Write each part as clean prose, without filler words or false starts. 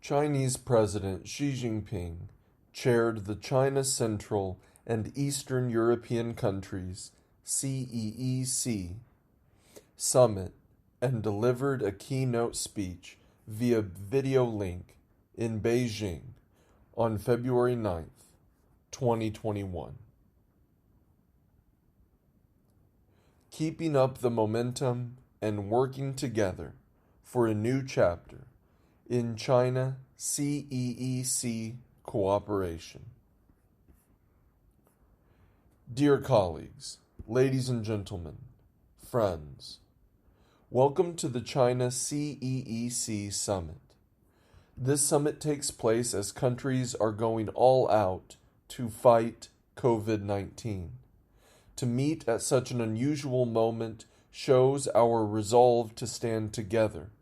Chinese President Xi Jinping chaired the China Central and Eastern European Countries (CEEC) summit and delivered a keynote speech via video link in Beijing on February 9th, 2021. Keeping up the momentum and working together for a new chapter in China-CEEC cooperation. Dear colleagues, ladies and gentlemen, friends, welcome to the China-CEEC summit. This summit takes place as countries are going all out to fight COVID-19. To meet at such an unusual moment shows our resolve to stand together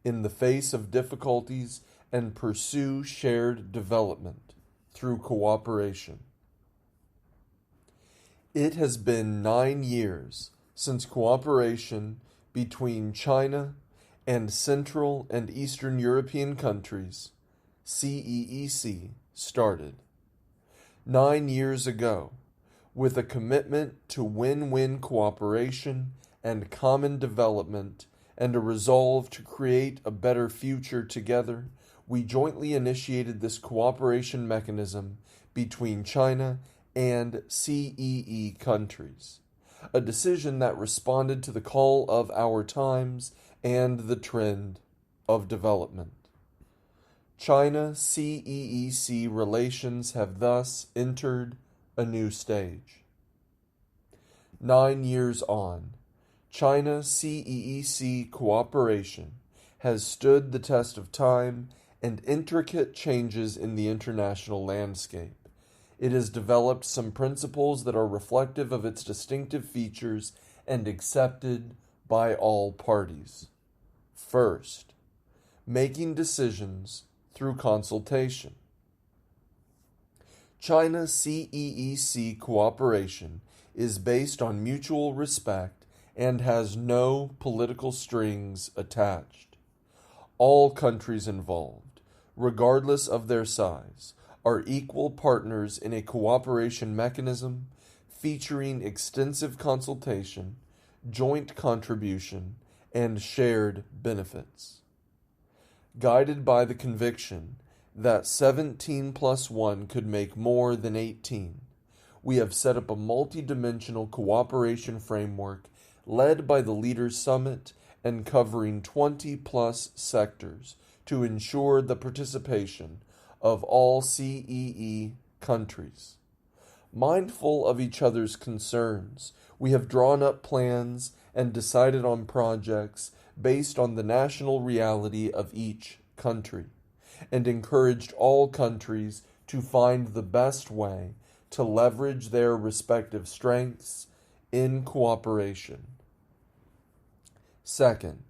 in the face of difficulties and pursue shared development through cooperation. It has been 9 years since cooperation between China and Central and Eastern European countries, CEEC, started. 9 years ago, with a commitment to win-win cooperation and common development and a resolve to create a better future together, we jointly initiated this cooperation mechanism between China and CEE countries, a decision that responded to the call of our times and the trend of development. China-CEEC relations have thus entered a new stage. 9 years on, China-CEEC cooperation has stood the test of time and intricate changes in the international landscape. It has developed some principles that are reflective of its distinctive features and accepted by all parties. First, making decisions through consultation. China-CEEC cooperation is based on mutual respect and has no political strings attached. All countries involved, regardless of their size, are equal partners in a cooperation mechanism featuring extensive consultation, joint contribution, and shared benefits. Guided by the conviction that 17 plus 1 could make more than 18, we have set up a multidimensional cooperation framework led by the Leaders Summit and covering 20-plus sectors to ensure the participation of all CEE countries. Mindful of each other's concerns, we have drawn up plans and decided on projects based on the national reality of each country, and encouraged all countries to find the best way to leverage their respective strengths in cooperation. Second,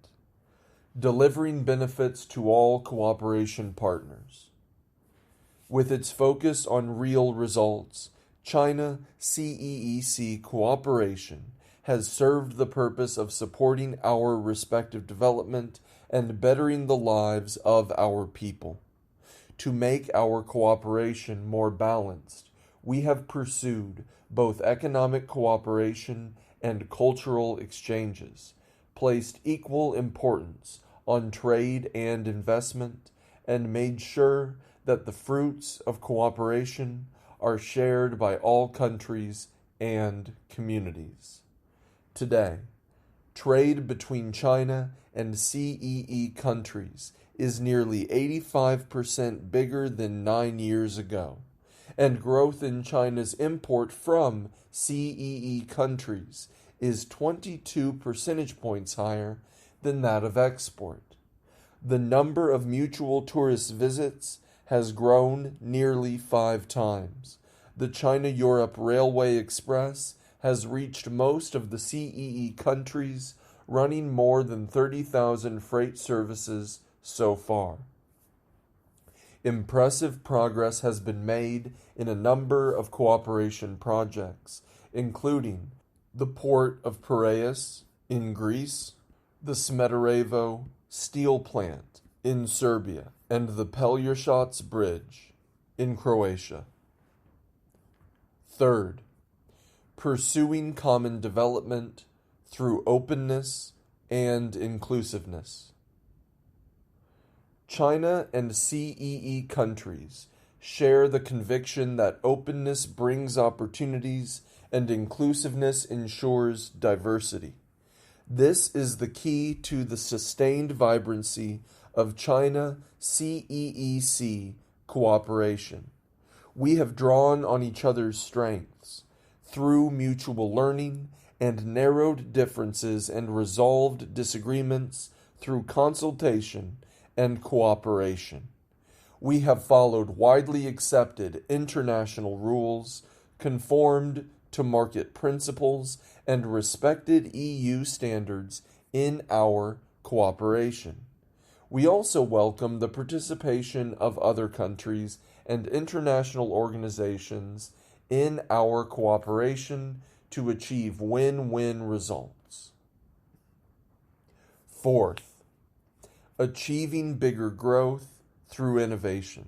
delivering benefits to all cooperation partners. With its focus on real results, China-CEEC cooperation has served the purpose of supporting our respective development and bettering the lives of our people. To make our cooperation more balanced, we have pursued both economic cooperation and cultural exchanges, placed equal importance on trade and investment, and made sure that the fruits of cooperation are shared by all countries and communities. Today, trade between China and CEE countries is nearly 85% bigger than 9 years ago, and growth in China's import from CEE countries is 22 percentage points higher than that of export. The number of mutual tourist visits has grown nearly 5 times. The China-Europe Railway Express has reached most of the CEE countries, running more than 30,000 freight services so far. Impressive progress has been made in a number of cooperation projects, including the port of Piraeus in Greece, the Smederevo steel plant in Serbia and the Pelješac Bridge in Croatia. Third, pursuing common development through openness and inclusiveness. China and CEE countries share the conviction that openness brings opportunities and inclusiveness ensures diversity. This is the key to the sustained vibrancy of China-CEEC cooperation. We have drawn on each other's strengths through mutual learning and narrowed differences and resolved disagreements through consultation and cooperation. We have followed widely accepted international rules, conformed to market principles, and respected EU standards in our cooperation. We also welcome the participation of other countries and international organizations in our cooperation to achieve win-win results. Fourth, achieving bigger growth through innovation.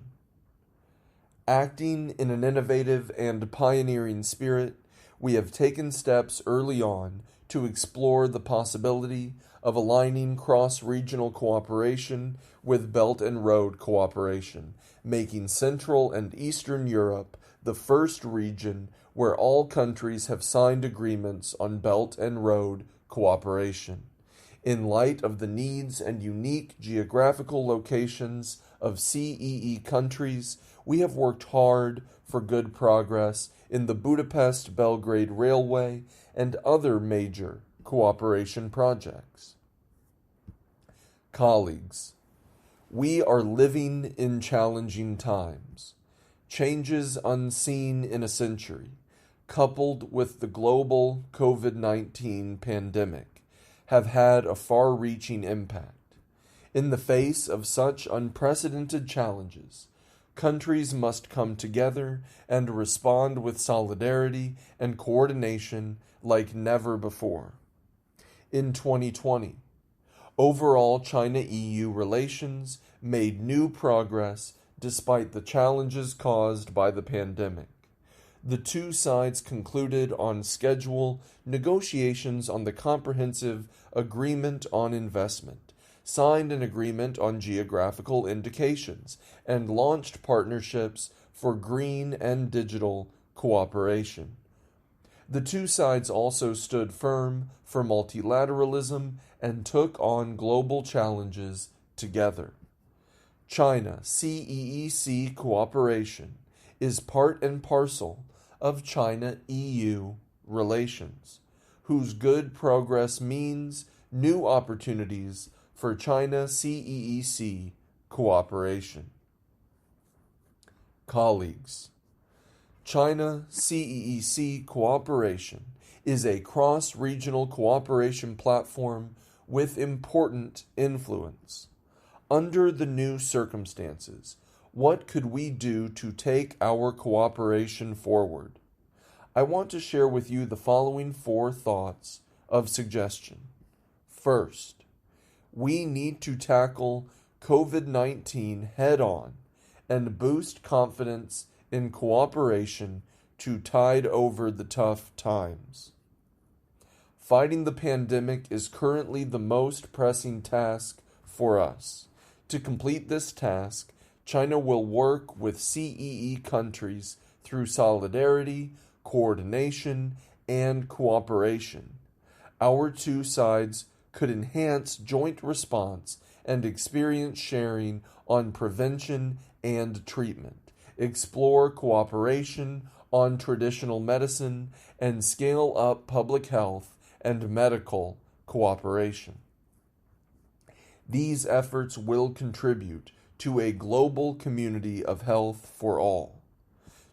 Acting in an innovative and pioneering spirit, we have taken steps early on to explore the possibility of aligning cross-regional cooperation with Belt and Road cooperation, making Central and Eastern Europe the first region where all countries have signed agreements on Belt and Road cooperation. In light of the needs and unique geographical locations of CEE countries, we have worked hard for good progress in the Budapest-Belgrade Railway and other major cooperation projects. Colleagues, we are living in challenging times. Changes unseen in a century, coupled with the global COVID-19 pandemic, have had a far-reaching impact. In the face of such unprecedented challenges, countries must come together and respond with solidarity and coordination like never before. In 2020, overall China-EU relations made new progress despite the challenges caused by the pandemic. The two sides concluded on schedule negotiations on the Comprehensive Agreement on Investment, signed an agreement on geographical indications, and launched partnerships for green and digital cooperation. The two sides also stood firm for multilateralism and took on global challenges together. China-CEEC cooperation is part and parcel of China-EU relations, whose good progress means new opportunities for China-CEEC cooperation. Colleagues, China-CEEC cooperation is a cross-regional cooperation platform with important influence. Under the new circumstances, what could we do to take our cooperation forward? I want to share with you the following 4 thoughts of suggestion. First, we need to tackle COVID-19 head-on and boost confidence in cooperation to tide over the tough times. Fighting the pandemic is currently the most pressing task for us. To complete this task, China will work with CEE countries through solidarity, coordination, and cooperation. Our two sides could enhance joint response and experience sharing on prevention and treatment, explore cooperation on traditional medicine, and scale up public health and medical cooperation. These efforts will contribute to a global community of health for all.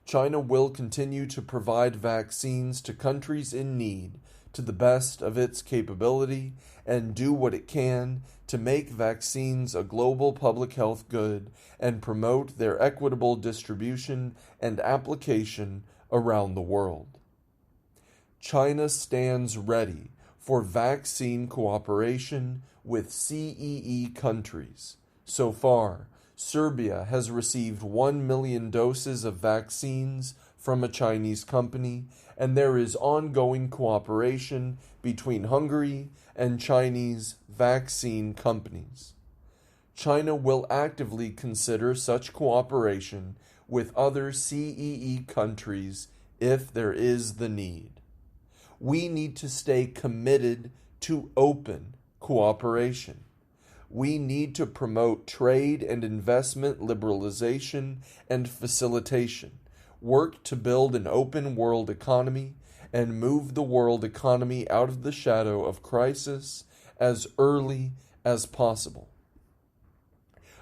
China will continue to provide vaccines to countries in need to the best of its capability and do what it can to make vaccines a global public health good and promote their equitable distribution and application around the world. China stands ready for vaccine cooperation with CEE countries, So far, Serbia has received 1 million doses of vaccines from a Chinese company, and there is ongoing cooperation between Hungary and Chinese vaccine companies. China will actively consider such cooperation with other CEE countries if there is the need. We need to stay committed to open cooperation. We need to promote trade and investment liberalization and facilitation, work to build an open world economy, and move the world economy out of the shadow of crisis as early as possible.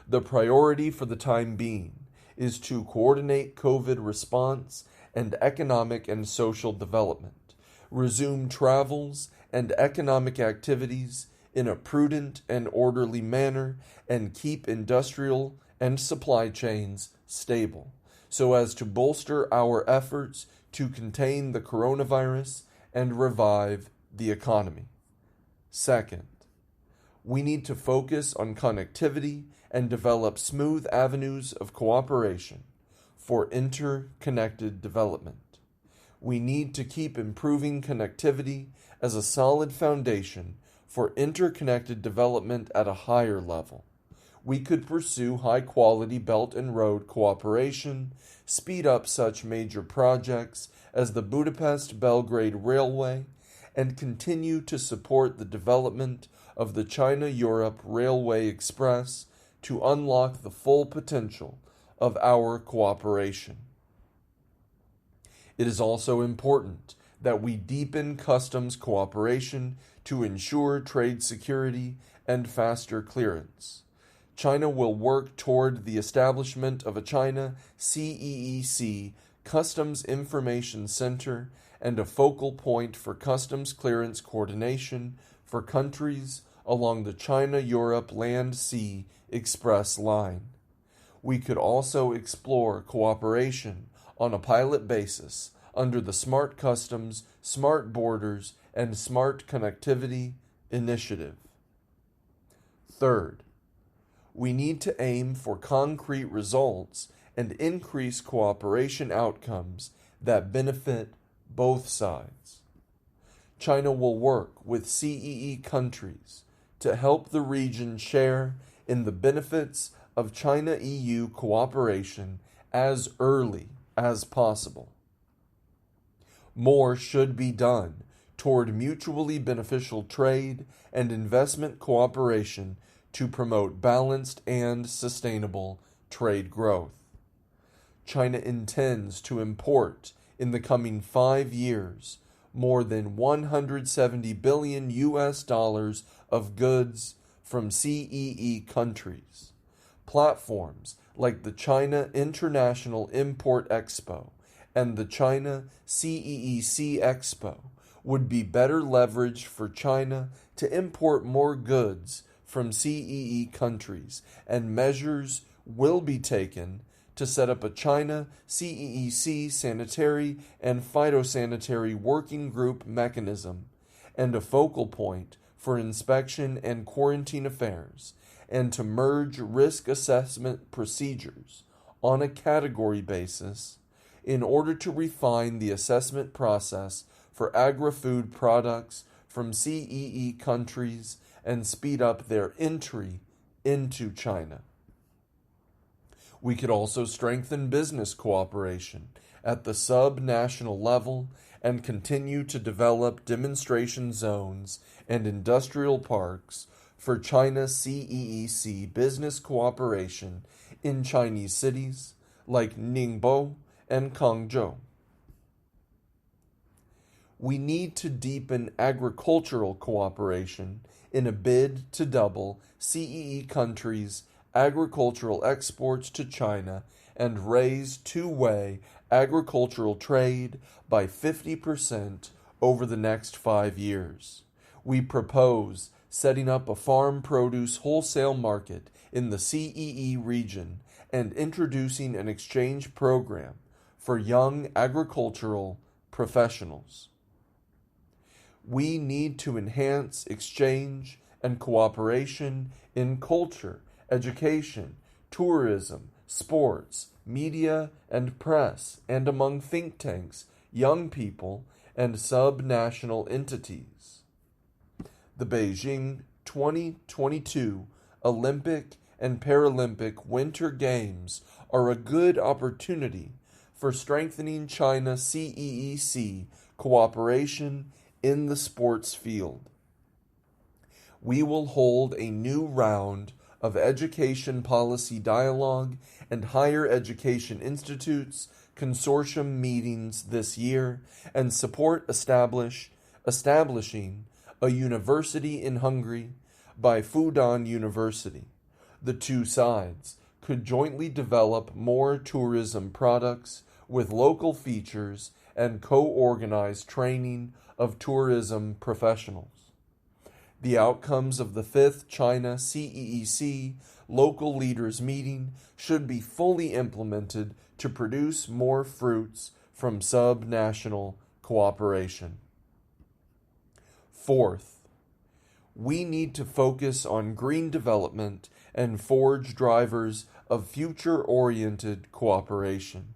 The priority for the time being is to coordinate COVID response and economic and social development, resume travels and economic activities in a prudent and orderly manner, and keep industrial and supply chains stable, so as to bolster our efforts to contain the coronavirus and revive the economy. Second, we need to focus on connectivity and develop smooth avenues of cooperation for interconnected development. We need to keep improving connectivity as a solid foundation for interconnected development at a higher level. We could pursue high-quality Belt and Road cooperation, speed up such major projects as the Budapest-Belgrade Railway, and continue to support the development of the China-Europe Railway Express to unlock the full potential of our cooperation. It is also important that we deepen customs cooperation to ensure trade security and faster clearance. China will work toward the establishment of a China-CEEC Customs Information Center and a focal point for customs clearance coordination for countries along the China-Europe Land-Sea Express line. We could also explore cooperation on a pilot basis under the Smart Customs, Smart Borders, and Smart Connectivity Initiative. Third, we need to aim for concrete results and increase cooperation outcomes that benefit both sides. China will work with CEE countries to help the region share in the benefits of China-EU cooperation as early as possible. More should be done toward mutually beneficial trade and investment cooperation to promote balanced and sustainable trade growth. China intends to import in the coming 5 years more than $170 billion of goods from CEE countries. Platforms like the China International Import Expo and the China-CEEC Expo would be better leverage for China to import more goods from CEE countries, and measures will be taken to set up a China-CEEC sanitary and phytosanitary working group mechanism and a focal point for inspection and quarantine affairs, and to merge risk assessment procedures on a category basis in order to refine the assessment process for agri-food products from CEE countries and speed up their entry into China. We could also strengthen business cooperation at the sub-national level and continue to develop demonstration zones and industrial parks for China-CEEC business cooperation in Chinese cities like Ningbo and Guangzhou. We need to deepen agricultural cooperation in a bid to double CEE countries' agricultural exports to China and raise two-way agricultural trade by 50% over the next 5 years. We propose setting up a farm produce wholesale market in the CEE region and introducing an exchange program for young agricultural professionals. We need to enhance exchange and cooperation in culture education, tourism, sports, media and press, and among think tanks, young people, and subnational entities. The Beijing 2022 Olympic and Paralympic Winter Games are a good opportunity for strengthening China-CEEC cooperation in the sports field. We will hold a new round of education policy dialogue and higher education institutes consortium meetings this year and support establishing a university in Hungary by Fudan University. The two sides could jointly develop more tourism products with local features and co-organize training of tourism professionals. The outcomes of the 5th China-CEEC local leaders meeting should be fully implemented to produce more fruits from subnational cooperation. Fourth, we need to focus on green development and forge drivers of future-oriented cooperation.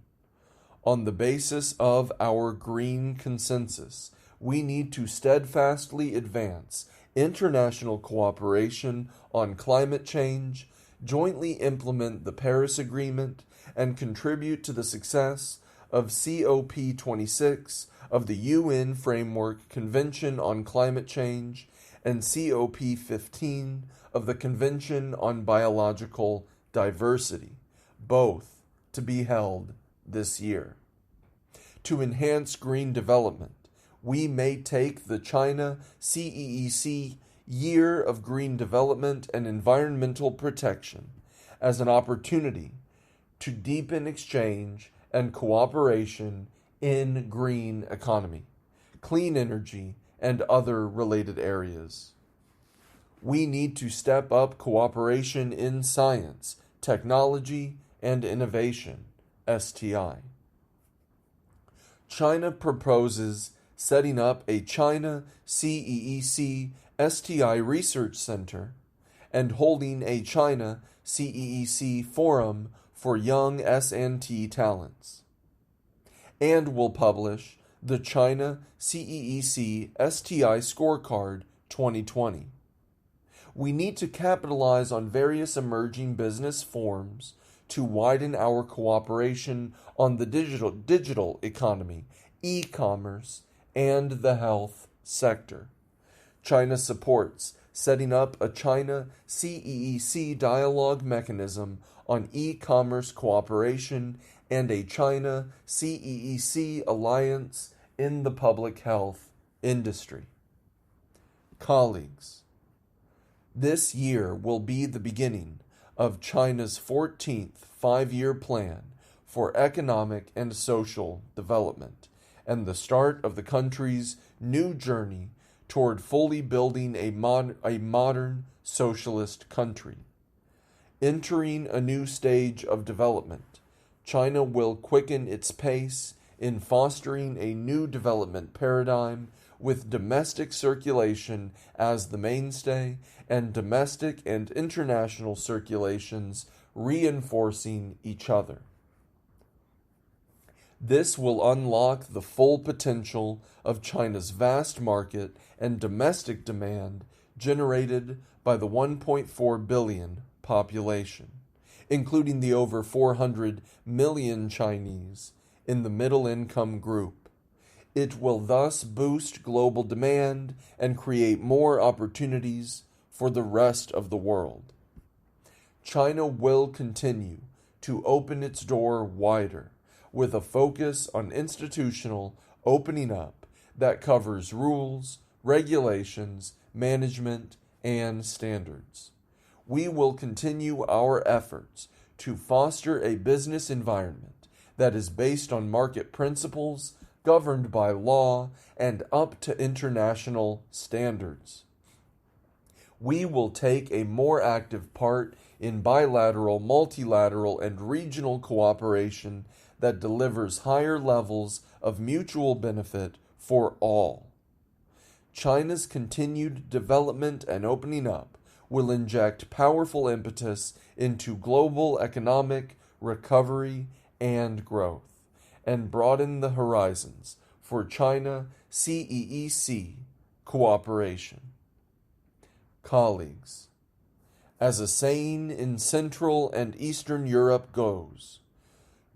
On the basis of our green consensus, we need to steadfastly advance international cooperation on climate change, jointly implement the Paris Agreement, and contribute to the success of COP26 of the UN Framework Convention on Climate Change and COP15 of the Convention on Biological Diversity, both to be held this year. To enhance green development, we may take the China-CEEC Year of Green Development and Environmental Protection as an opportunity to deepen exchange and cooperation in green economy, clean energy, and other related areas. We need to step up cooperation in science, technology, and innovation, STI. China proposes setting up a China-CEEC STI Research Center and holding a China-CEEC Forum for Young S&T Talents, and will publish the China-CEEC STI Scorecard 2020. We need to capitalize on various emerging business forms to widen our cooperation on the digital economy, e-commerce, and the health sector. China supports setting up a China-CEEC dialogue mechanism on e-commerce cooperation and a China-CEEC alliance in the public health industry. Colleagues, this year will be the beginning of China's 14th five-year plan for economic and social development, and the start of the country's new journey toward fully building a modern socialist country. Entering a new stage of development, China will quicken its pace in fostering a new development paradigm with domestic circulation as the mainstay and domestic and international circulations reinforcing each other. This will unlock the full potential of China's vast market and domestic demand generated by the 1.4 billion population, including the over 400 million Chinese in the middle-income group. It will thus boost global demand and create more opportunities for the rest of the world. China will continue to open its door wider with a focus on institutional opening up that covers rules, regulations, management, and standards. We will continue our efforts to foster a business environment that is based on market principles, governed by law, and up to international standards. We will take a more active part in bilateral, multilateral, and regional cooperation that delivers higher levels of mutual benefit for all. China's continued development and opening up will inject powerful impetus into global economic recovery and growth, and broaden the horizons for China-CEEC cooperation. Colleagues, as a saying in Central and Eastern Europe goes,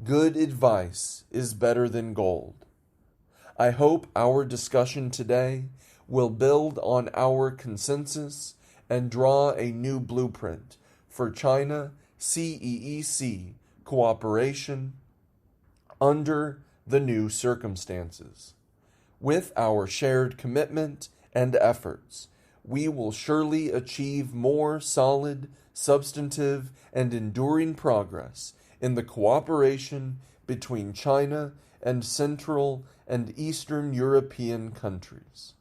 good advice is better than gold. I hope our discussion today will build on our consensus and draw a new blueprint for China-CEEC cooperation under the new circumstances. With our shared commitment and efforts, we will surely achieve more solid, substantive, and enduring progress in the cooperation between China and Central and Eastern European countries.